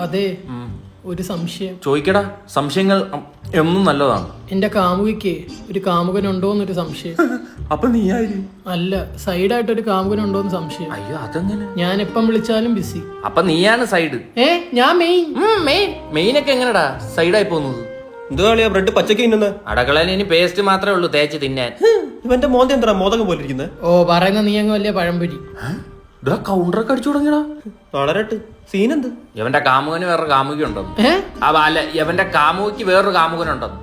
അതെ, ഒരു സംശയം. ചോദിക്കടാ, സംശയങ്ങൾ എന്നും നല്ലതാണ്. എന്റെ കാമുകിക്ക് ഒരു കാമുകനുണ്ടോന്നൊരു സംശയം. അപ്പൊ നീ ആര്? അല്ല, സൈഡായിട്ട് ഒരു കാമുകനുണ്ടോന്ന് സംശയം. അയ്യോ, അതെങ്ങനെ? ഞാൻ എപ്പം വിളിച്ചാലും ബിസി. അപ്പൊ നീയാണ് സൈഡ്. ഞാൻ മെയിൻ. മെയിനൊക്കെ എങ്ങനെടാ സൈഡായി പോകുന്നത്? എന്തുവാളിയാ ബ്രെഡ് പച്ചക്ക് തിന്നുന്നത്? അടക്കളയിൽ ഇനി പേസ്റ്റ് മാത്രമേ ഉള്ളൂ തേച്ച് തിന്നാൻ. ഇവന്റെ മോന്തി എന്താ മോദകം പോലെ ഇരിക്കുന്നത്? ഓ, പറയുന്ന നീ അങ്ങ് വലിയ പഴംപൊരി. കൗണ്ടറൊക്കെ അടിച്ചു തുടങ്ങിയടാ. വളരട്ട് സീനെന്ത്? ഇവന്റെ കാമുകന് വേറൊരു കാമുകി ഉണ്ടെന്ന്. അല്ല, ഇവന്റെ കാമുകിക്ക് വേറൊരു കാമുകനുണ്ടെന്ന്.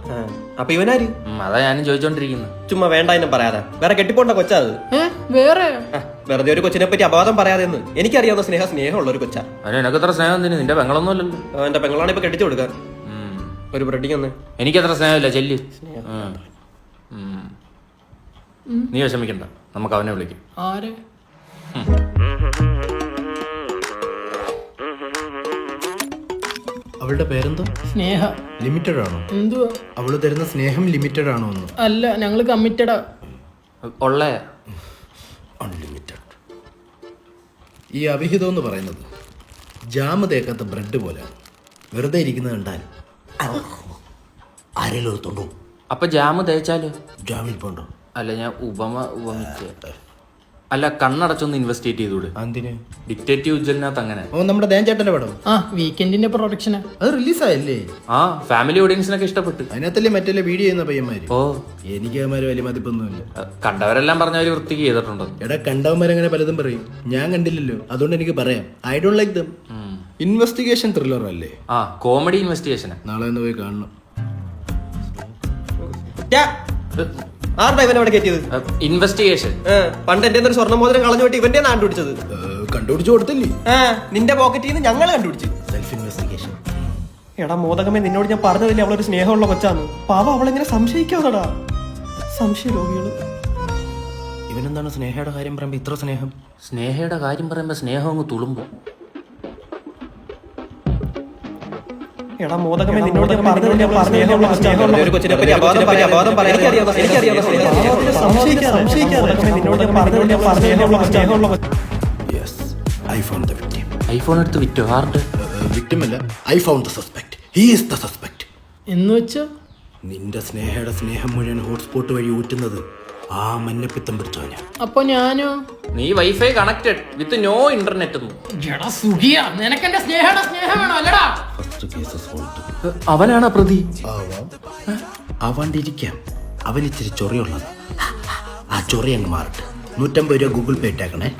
അപ്പൊ ഇവനാര്? അതാ ഞാനും ചോദിച്ചോണ്ടിരിക്കുന്നു. ചുമ്മാ വേണ്ട എന്നും പറയാതെ വേറെ കെട്ടിപ്പോണ്ട കൊച്ചാ അത്. വേറെ വെറുതെ ഒരു കൊച്ചിനെ പറ്റി അപവാദം പറയാതെ എന്ന് എനിക്കറിയാവുന്ന സ്നേഹമുള്ള ഒരു കൊച്ചാ. അതിന് എനക്കത്ര സ്നേഹം തന്നെ. നിന്റെ പെങ്ങളൊന്നും അല്ലല്ലോ. എന്റെ പെങ്ങളാണ് ഇപ്പൊ കെട്ടിച്ചു കൊടുക്കാൻ. ഒരു ബ്രെഡിങ് ഒന്ന്. എനിക്കത്ര സ്നേഹമില്ല, ചെല്ല്. നീ വിഷമിക്കണ്ട, നമുക്ക് അവനെ വിളിക്കും. ആരെ? അവളുടെ പേരെന്തോ? സ്നേഹ. ലിമിറ്റഡ് ആണോ? എന്തുവാ അവള് തരുന്ന സ്നേഹം ലിമിറ്റഡ് ആണോ എന്ന്? അല്ല, ഞങ്ങള് കമ്മിറ്റഡാ. ഉള്ളേ അൺലിമിറ്റഡ്. ഈ അവിഹിതം എന്ന് പറയുന്നത് ജാമ് തേക്കാത്ത ബ്രെഡ് പോലെയാണ്. വെറുതെ ഇരിക്കുന്നത് കണ്ടാൽ ആരെങ്കിലും എടുത്തോണ്ടോ? അപ്പൊ ജാമ് തേച്ചാലോ? ജാമിൽ പോണ്ടോ? അല്ല, ഞാൻ ഉപമിച്ച. അല്ല, കണ്ണടച്ചൊന്ന് ഇൻവെസ്റ്റിഗേറ്റ് ചെയ്തൂടെ? എന്തിന്? ഡിക്റ്റേറ്റീവ് ഉജ്ജലിനകത്ത് അങ്ങനെ. ഓ, നമ്മുടെ ദേൻചേട്ടന്റെ പടം. വീക്കെൻഡിന്റെ പ്രൊഡക്ഷനാ. അത് റിലീസായല്ലേ? ഫാമിലി ഓഡിയൻസിനൊക്കെ ഇഷ്ടപ്പെട്ടു. അതിനകത്തല്ലേ മറ്റേ വീഡിയോ ചെയ്യുന്ന പയ്യന്മാര്. ഓ, എനിക്ക് അവന്മാര് വലിയ മതിപ്പൊന്നുമില്ല. കണ്ടവരെല്ലാം പറഞ്ഞവര് വൃത്തിക്ക് ചെയ്തിട്ടുണ്ടോ? എടാ, കണ്ടവന്മാരങ്ങനെ പലതും പറയും. ഞാൻ കണ്ടില്ലല്ലോ, അതുകൊണ്ട് എനിക്ക് പറയാം. I don't like them. Investigation thriller അല്ലേ? Comedy investigation. നാളെ ഒന്ന് പോയി കാണണം. ആരുടെ ഇവൻ അവിടെ കയറ്റിയത്? ഇൻവെസ്റ്റിഗേഷൻ. പണ്ട് എന്റെ ഒരു സ്വർണ്ണ മോതിരം കളഞ്ഞു പോയിട്ട് ഇവന്റെ കണ്ടുപിടിച്ചത്. കണ്ടുപിടിച്ചു കൊടുത്തില്ലേ? നിന്റെ പോക്കറ്റിൽ നിന്ന് ഞങ്ങൾ കണ്ടുപിടിച്ചു. Self investigation. എടാ മോദകമേ, നിന്നോട് ഞാൻ പറഞ്ഞതില്ലേ അവളൊരു സ്നേഹമുള്ള കൊച്ചാന്ന്. പാവ അവളെങ്ങനെ സംശയിക്കാതെടാ. സംശയ രോഗികള്. ഇവനെന്താണ് സ്നേഹയുടെ കാര്യം പറയുമ്പോ ഇത്ര സ്നേഹം? സ്നേഹയുടെ കാര്യം പറയുമ്പോ സ്നേഹം അങ്ങ് തുളുമ്പോ. എടാ മോദകമേ, നിന്നോട് ഞാൻ പറഞ്ഞതില്ലേ അവളൊരു സ്നേഹമുള്ള കൊച്ചാന്ന്. ഒരു കൊച്ചിനെ പറ്റി അപവാദം പറയാതെ ഐഫോൺ എടുത്ത് വിറ്റോ? ആരുടെ? വിക്ടിം അല്ല, I found the suspect. He is the suspect. എന്ന് വെച്ചാ നിന്റെ സ്നേഹയുടെ സ്നേഹം മുഴുവൻ ഹോട്ട്സ്പോട്ട് വഴി ഊറ്റുന്നത് ആ മഞ്ഞപ്പിത്തം പിടിച്ചവനാ. അപ്പൊ ഞാനോ? നീ wifi connected with no internet. നിനക്കെന്റെ സ്നേഹയുടെ സ്നേഹം വേണോ? അല്ലടാ. First case solve. അവനാണ് പ്രതി. ആവാണ്ടിരിക്കാം. അവനിച്ചിരി ചൊറിയുള്ളത്. ആ ചൊറി അങ്ങ് മാറട്ടെ. 150 രൂപ ഗൂഗിൾ പേ ഇട്ടേക്കണേ.